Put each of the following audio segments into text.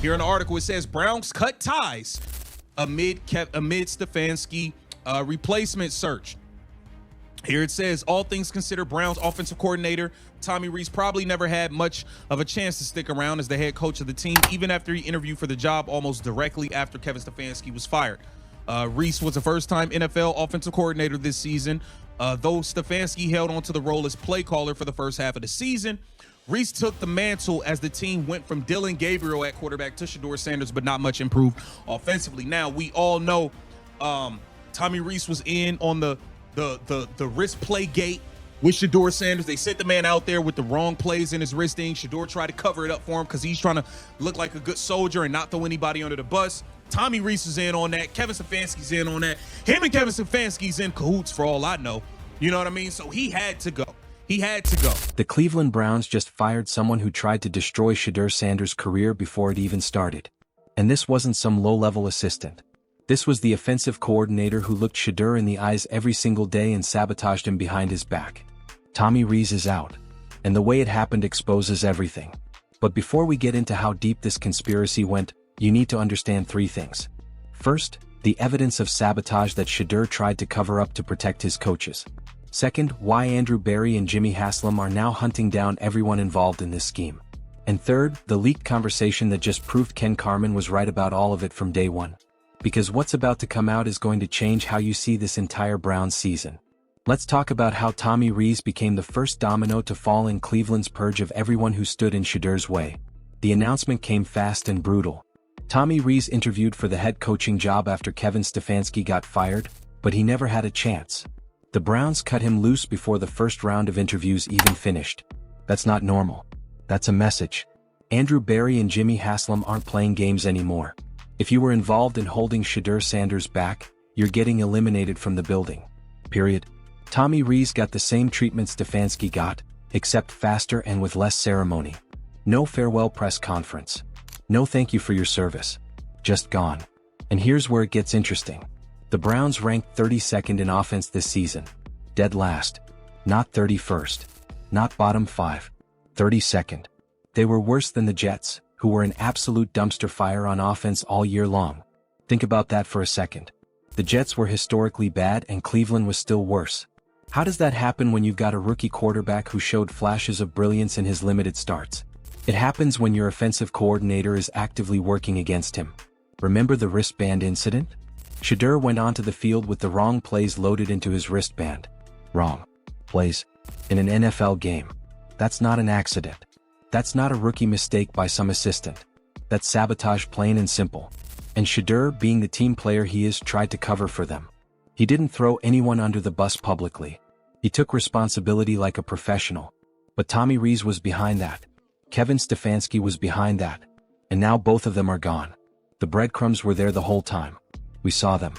Here in the article, it says Browns cut ties amid Stefanski replacement search. Here it says, all things considered, Browns offensive coordinator Tommy Rees probably never had much of a chance to stick around as the head coach of the team, even after he interviewed for the job almost directly after Kevin Stefanski was fired. Rees was a first-time NFL offensive coordinator this season. Though Stefanski held on to the role as play caller for the first half of the season, Rees took the mantle as the team went from Dillon Gabriel at quarterback to Shedeur Sanders, but not much improved offensively. Now, we all know Tommy Rees was in on the wrist play gate with Shedeur Sanders. They sent the man out there with the wrong plays in his wristing. Shedeur tried to cover it up for him because he's trying to look like a good soldier and not throw anybody under the bus. Tommy Rees is in on that. Kevin Stefanski's in on that. Him and Kevin Stefanski's in cahoots for all I know. You know what I mean? So he had to go. He had to go. The Cleveland Browns just fired someone who tried to destroy Shedeur Sanders' career before it even started. And this wasn't some low-level assistant. This was the offensive coordinator who looked Shedeur in the eyes every single day and sabotaged him behind his back. Tommy Rees is out. And the way it happened exposes everything. But before we get into how deep this conspiracy went, you need to understand three things. First, the evidence of sabotage that Shedeur tried to cover up to protect his coaches. Second, why Andrew Berry and Jimmy Haslam are now hunting down everyone involved in this scheme. And third, the leaked conversation that just proved Ken Carmen was right about all of it from day one. Because what's about to come out is going to change how you see this entire Browns season. Let's talk about how Tommy Rees became the first domino to fall in Cleveland's purge of everyone who stood in Shedeur's way. The announcement came fast and brutal. Tommy Rees interviewed for the head coaching job after Kevin Stefanski got fired, but he never had a chance. The Browns cut him loose before the first round of interviews even finished. That's not normal. That's a message. Andrew Berry and Jimmy Haslam aren't playing games anymore. If you were involved in holding Shedeur Sanders back, you're getting eliminated from the building. Period. Tommy Rees got the same treatment Stefanski got, except faster and with less ceremony. No farewell press conference. No thank you for your service. Just gone. And here's where it gets interesting. The Browns ranked 32nd in offense this season. Dead last. Not 31st. Not bottom 5. 32nd. They were worse than the Jets, who were an absolute dumpster fire on offense all year long. Think about that for a second. The Jets were historically bad and Cleveland was still worse. How does that happen when you've got a rookie quarterback who showed flashes of brilliance in his limited starts? It happens when your offensive coordinator is actively working against him. Remember the wristband incident? Shedeur went onto the field with the wrong plays loaded into his wristband. Wrong plays. In an NFL game. That's not an accident. That's not a rookie mistake by some assistant. That's sabotage, plain and simple. And Shedeur, being the team player he is, tried to cover for them. He didn't throw anyone under the bus publicly. He took responsibility like a professional. But Tommy Rees was behind that. Kevin Stefanski was behind that. And now both of them are gone. The breadcrumbs were there the whole time. We saw them.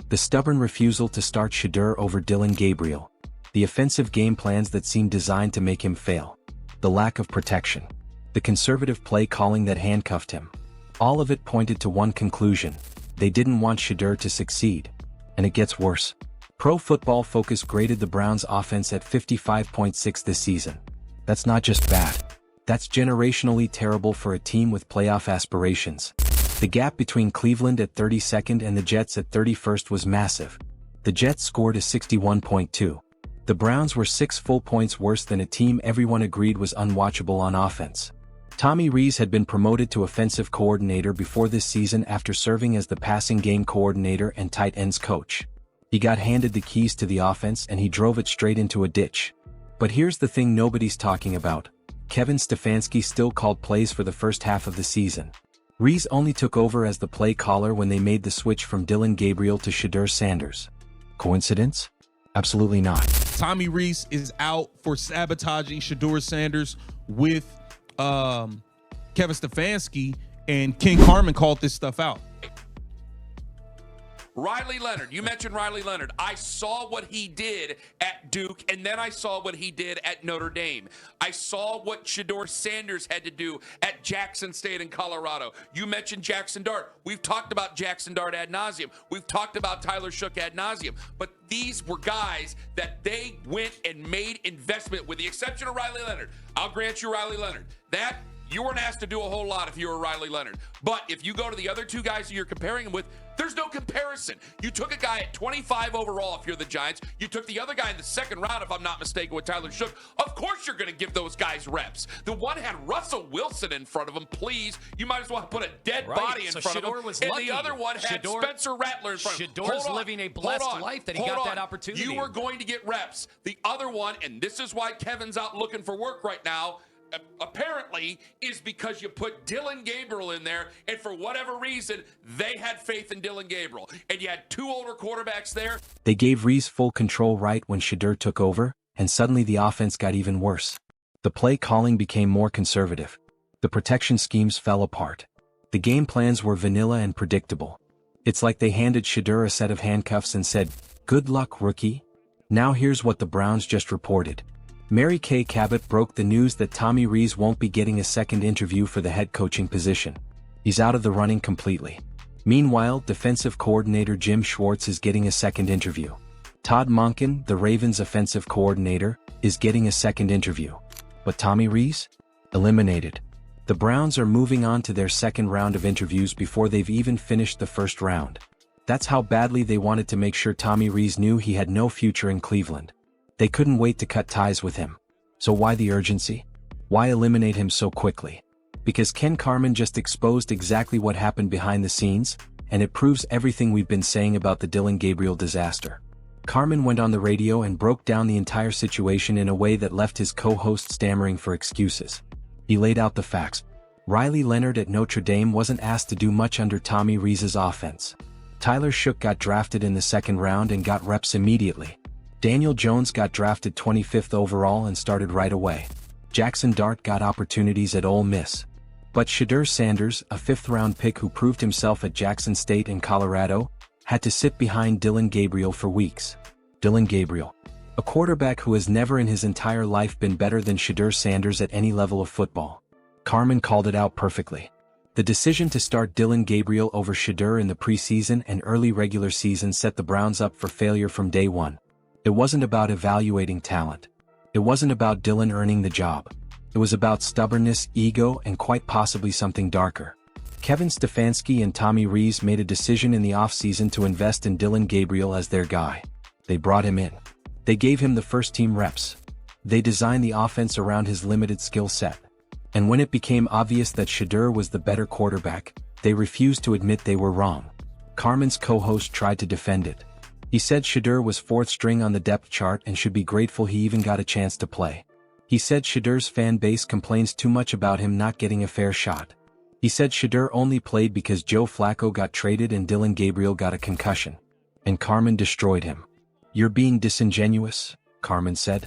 The stubborn refusal to start Shedeur over Dillon Gabriel. The offensive game plans that seemed designed to make him fail. The lack of protection. The conservative play calling that handcuffed him. All of it pointed to one conclusion. They didn't want Shedeur to succeed. And it gets worse. Pro Football Focus graded the Browns' offense at 55.6 this season. That's not just bad. That's generationally terrible for a team with playoff aspirations. The gap between Cleveland at 32nd and the Jets at 31st was massive. The Jets scored a 61.2. The Browns were 6 full points worse than a team everyone agreed was unwatchable on offense. Tommy Rees had been promoted to offensive coordinator before this season after serving as the passing game coordinator and tight ends coach. He got handed the keys to the offense and he drove it straight into a ditch. But here's the thing nobody's talking about. Kevin Stefanski still called plays for the first half of the season. Rees only took over as the play caller when they made the switch from Dillon Gabriel to Shedeur Sanders. Coincidence? Absolutely not. Tommy Rees is out for sabotaging Shedeur Sanders with Kevin Stefanski, and Ken Carmen called this stuff out. Riley Leonard, you mentioned Riley Leonard. I saw what he did at Duke, and then I saw what he did at Notre Dame. I saw what Shedeur Sanders had to do at Jackson State in Colorado. You mentioned Jackson Dart. We've talked about Jackson Dart ad nauseum. We've talked about Tyler Shook ad nauseum. But these were guys that they went and made investment, with the exception of Riley Leonard. I'll grant you Riley Leonard. That You weren't asked to do a whole lot if you were Riley Leonard. But if you go to the other two guys you're comparing him with, there's no comparison. You took a guy at 25 overall if you're the Giants. You took the other guy in the second round, if I'm not mistaken, with Tyler Shook. Of course you're going to give those guys reps. The one had Russell Wilson in front of him. Please, you might as well put a dead body in front Shedeur of him. Was and lucky. the other one had Spencer Rattler in front of him. Shedeur's living a blessed life that he got that opportunity. You were going to get reps. The other one, and this is why Kevin's out looking for work right now, apparently is because you put Dillon Gabriel in there, and for whatever reason, they had faith in Dillon Gabriel. And you had two older quarterbacks there. They gave Rees full control right when Shedeur took over, and suddenly the offense got even worse. The play calling became more conservative. The protection schemes fell apart. The game plans were vanilla and predictable. It's like they handed Shedeur a set of handcuffs and said, "Good luck, rookie." Now here's what the Browns just reported. Mary Kay Cabot broke the news that Tommy Rees won't be getting a second interview for the head coaching position. He's out of the running completely. Meanwhile, defensive coordinator Jim Schwartz is getting a second interview. Todd Monken, the Ravens' offensive coordinator, is getting a second interview. But Tommy Rees? Eliminated. The Browns are moving on to their second round of interviews before they've even finished the first round. That's how badly they wanted to make sure Tommy Rees knew he had no future in Cleveland. They couldn't wait to cut ties with him. So why the urgency? Why eliminate him so quickly? Because Ken Carmen just exposed exactly what happened behind the scenes, and it proves everything we've been saying about the Dillon Gabriel disaster. Carmen went on the radio and broke down the entire situation in a way that left his co-host stammering for excuses. He laid out the facts. Riley Leonard at Notre Dame wasn't asked to do much under Tommy Rees' offense. Tyler Shook got drafted in the second round and got reps immediately. Daniel Jones got drafted 25th overall and started right away. Jackson Dart got opportunities at Ole Miss. But Shedeur Sanders, a fifth-round pick who proved himself at Jackson State and Colorado, had to sit behind Dillon Gabriel for weeks. Dillon Gabriel, a quarterback who has never in his entire life been better than Shedeur Sanders at any level of football. Carmen called it out perfectly. The decision to start Dillon Gabriel over Shedeur in the preseason and early regular season set the Browns up for failure from day one. It wasn't about evaluating talent. It wasn't about Dillon earning the job. It was about stubbornness, ego, and quite possibly something darker. Kevin Stefanski and Tommy Rees made a decision in the offseason to invest in Dillon Gabriel as their guy. They brought him in. They gave him the first-team reps. They designed the offense around his limited skill set. And when it became obvious that Shedeur was the better quarterback, they refused to admit they were wrong. Carmen's co-host tried to defend it. He said Shedeur was fourth string on the depth chart and should be grateful he even got a chance to play. He said Shedeur's fan base complains too much about him not getting a fair shot. He said Shedeur only played because Joe Flacco got traded and Dillon Gabriel got a concussion. And Carmen destroyed him. "You're being disingenuous," Carmen said.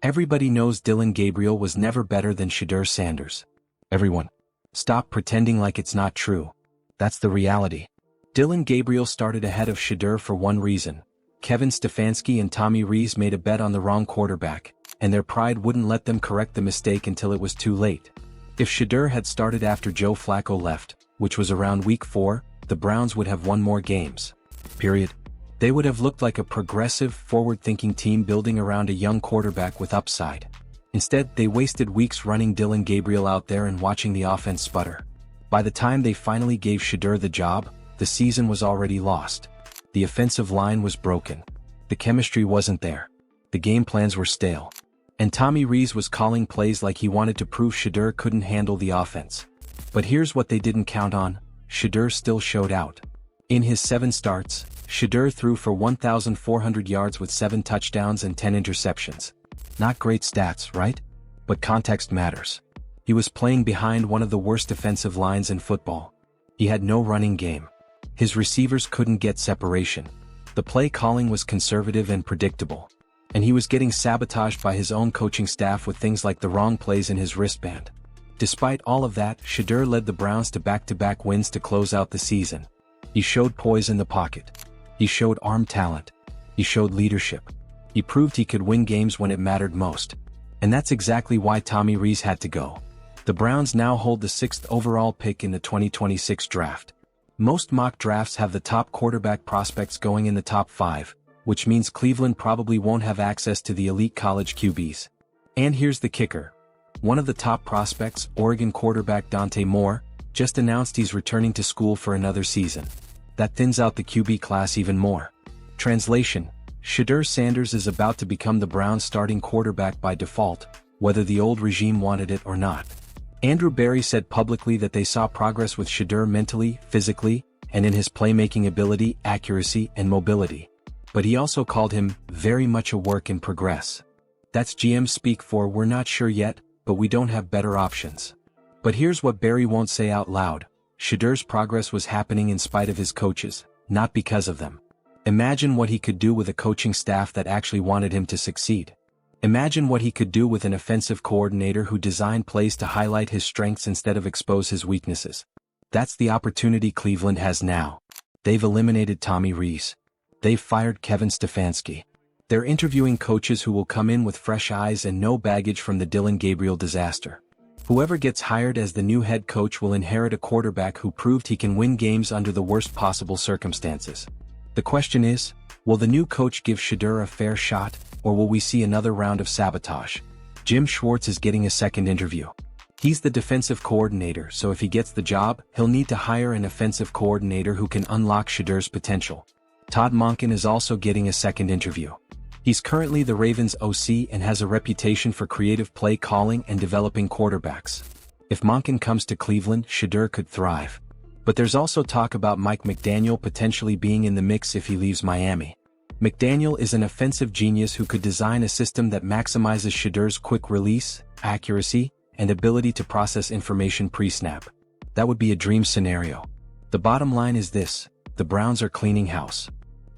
"Everybody knows Dillon Gabriel was never better than Shedeur Sanders. Everyone. Stop pretending like it's not true. That's the reality." Dillon Gabriel started ahead of Shedeur for one reason. Kevin Stefanski and Tommy Rees made a bet on the wrong quarterback, and their pride wouldn't let them correct the mistake until it was too late. If Shedeur had started after Joe Flacco left, which was around week 4, the Browns would have won more games. Period. They would have looked like a progressive, forward-thinking team building around a young quarterback with upside. Instead, they wasted weeks running Dillon Gabriel out there and watching the offense sputter. By the time they finally gave Shedeur the job, the season was already lost. The offensive line was broken. The chemistry wasn't there. The game plans were stale. And Tommy Rees was calling plays like he wanted to prove Shedeur couldn't handle the offense. But here's what they didn't count on: Shedeur still showed out. In his 7 starts, Shedeur threw for 1,400 yards with 7 touchdowns and 10 interceptions. Not great stats, right? But context matters. He was playing behind one of the worst defensive lines in football. He had no running game. His receivers couldn't get separation. The play calling was conservative and predictable. And he was getting sabotaged by his own coaching staff with things like the wrong plays in his wristband. Despite all of that, Shedeur led the Browns to back-to-back wins to close out the season. He showed poise in the pocket. He showed arm talent. He showed leadership. He proved he could win games when it mattered most. And that's exactly why Tommy Rees had to go. The Browns now hold the 6th overall pick in the 2026 draft. Most mock drafts have the top quarterback prospects going in the top 5, which means Cleveland probably won't have access to the elite college QBs. And here's the kicker. One of the top prospects, Oregon quarterback Dante Moore, just announced he's returning to school for another season. That thins out the QB class even more. Translation: Shedeur Sanders is about to become the Browns' starting quarterback by default, whether the old regime wanted it or not. Andrew Berry said publicly that they saw progress with Shedeur mentally, physically, and in his playmaking ability, accuracy, and mobility. But he also called him very much a work in progress. That's GM speak for "we're not sure yet, but we don't have better options." But here's what Berry won't say out loud: Shedeur's progress was happening in spite of his coaches, not because of them. Imagine what he could do with a coaching staff that actually wanted him to succeed. Imagine what he could do with an offensive coordinator who designed plays to highlight his strengths instead of expose his weaknesses. That's the opportunity Cleveland has now. They've eliminated Tommy Rees. They've fired Kevin Stefanski. They're interviewing coaches who will come in with fresh eyes and no baggage from the Dillon Gabriel disaster. Whoever gets hired as the new head coach will inherit a quarterback who proved he can win games under the worst possible circumstances. The question is, will the new coach give Shedeur a fair shot, or will we see another round of sabotage? Jim Schwartz is getting a second interview. He's the defensive coordinator, so if he gets the job, he'll need to hire an offensive coordinator who can unlock Shedeur's potential. Todd Monken is also getting a second interview. He's currently the Ravens' OC and has a reputation for creative play calling and developing quarterbacks. If Monken comes to Cleveland, Shedeur could thrive. But there's also talk about Mike McDaniel potentially being in the mix if he leaves Miami. McDaniel is an offensive genius who could design a system that maximizes Shedeur's quick release, accuracy, and ability to process information pre-snap. That would be a dream scenario. The bottom line is this: the Browns are cleaning house.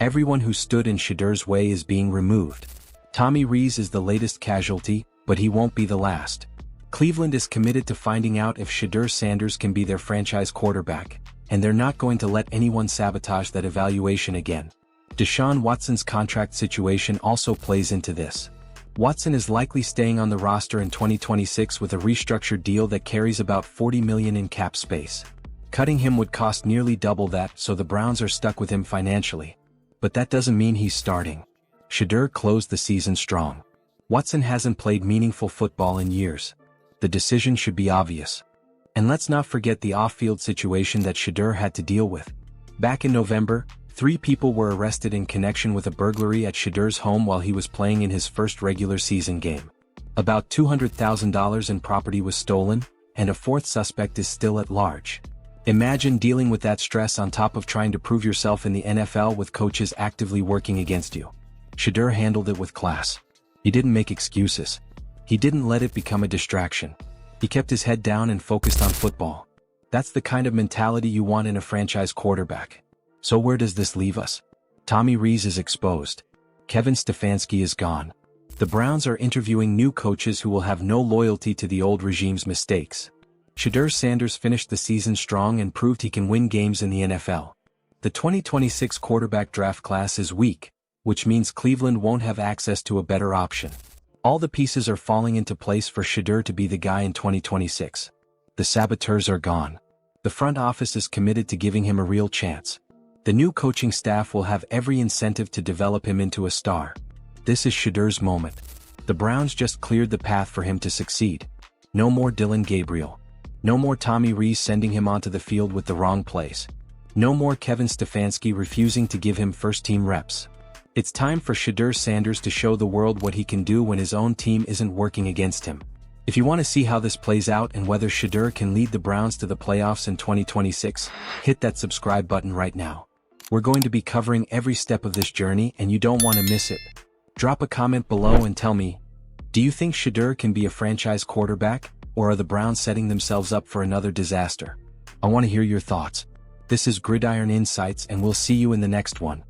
Everyone who stood in Shedeur's way is being removed. Tommy Rees is the latest casualty, but he won't be the last. Cleveland is committed to finding out if Shedeur Sanders can be their franchise quarterback, and they're not going to let anyone sabotage that evaluation again. Deshaun Watson's contract situation also plays into this. Watson is likely staying on the roster in 2026 with a restructured deal that carries about $40 million in cap space. Cutting him would cost nearly double that, so the Browns are stuck with him financially. But that doesn't mean he's starting. Shedeur closed the season strong. Watson hasn't played meaningful football in years. The decision should be obvious. And let's not forget the off-field situation that Shedeur had to deal with. Back in November, 3 people were arrested in connection with a burglary at Shedeur's home while he was playing in his first regular season game. About $200,000 in property was stolen, and a 4th suspect is still at large. Imagine dealing with that stress on top of trying to prove yourself in the NFL with coaches actively working against you. Shedeur handled it with class. He didn't make excuses. He didn't let it become a distraction. He kept his head down and focused on football. That's the kind of mentality you want in a franchise quarterback. So where does this leave us? Tommy Rees is exposed. Kevin Stefanski is gone. The Browns are interviewing new coaches who will have no loyalty to the old regime's mistakes. Shedeur Sanders finished the season strong and proved he can win games in the NFL. The 2026 quarterback draft class is weak, which means Cleveland won't have access to a better option. All the pieces are falling into place for Shedeur to be the guy in 2026. The saboteurs are gone. The front office is committed to giving him a real chance. The new coaching staff will have every incentive to develop him into a star. This is Shedeur's moment. The Browns just cleared the path for him to succeed. No more Dillon Gabriel. No more Tommy Rees sending him onto the field with the wrong plays. No more Kevin Stefanski refusing to give him first-team reps. It's time for Shedeur Sanders to show the world what he can do when his own team isn't working against him. If you want to see how this plays out and whether Shedeur can lead the Browns to the playoffs in 2026, hit that subscribe button right now. We're going to be covering every step of this journey and you don't want to miss it. Drop a comment below and tell me, do you think Shedeur can be a franchise quarterback, or are the Browns setting themselves up for another disaster? I want to hear your thoughts. This is Gridiron Insights and we'll see you in the next one.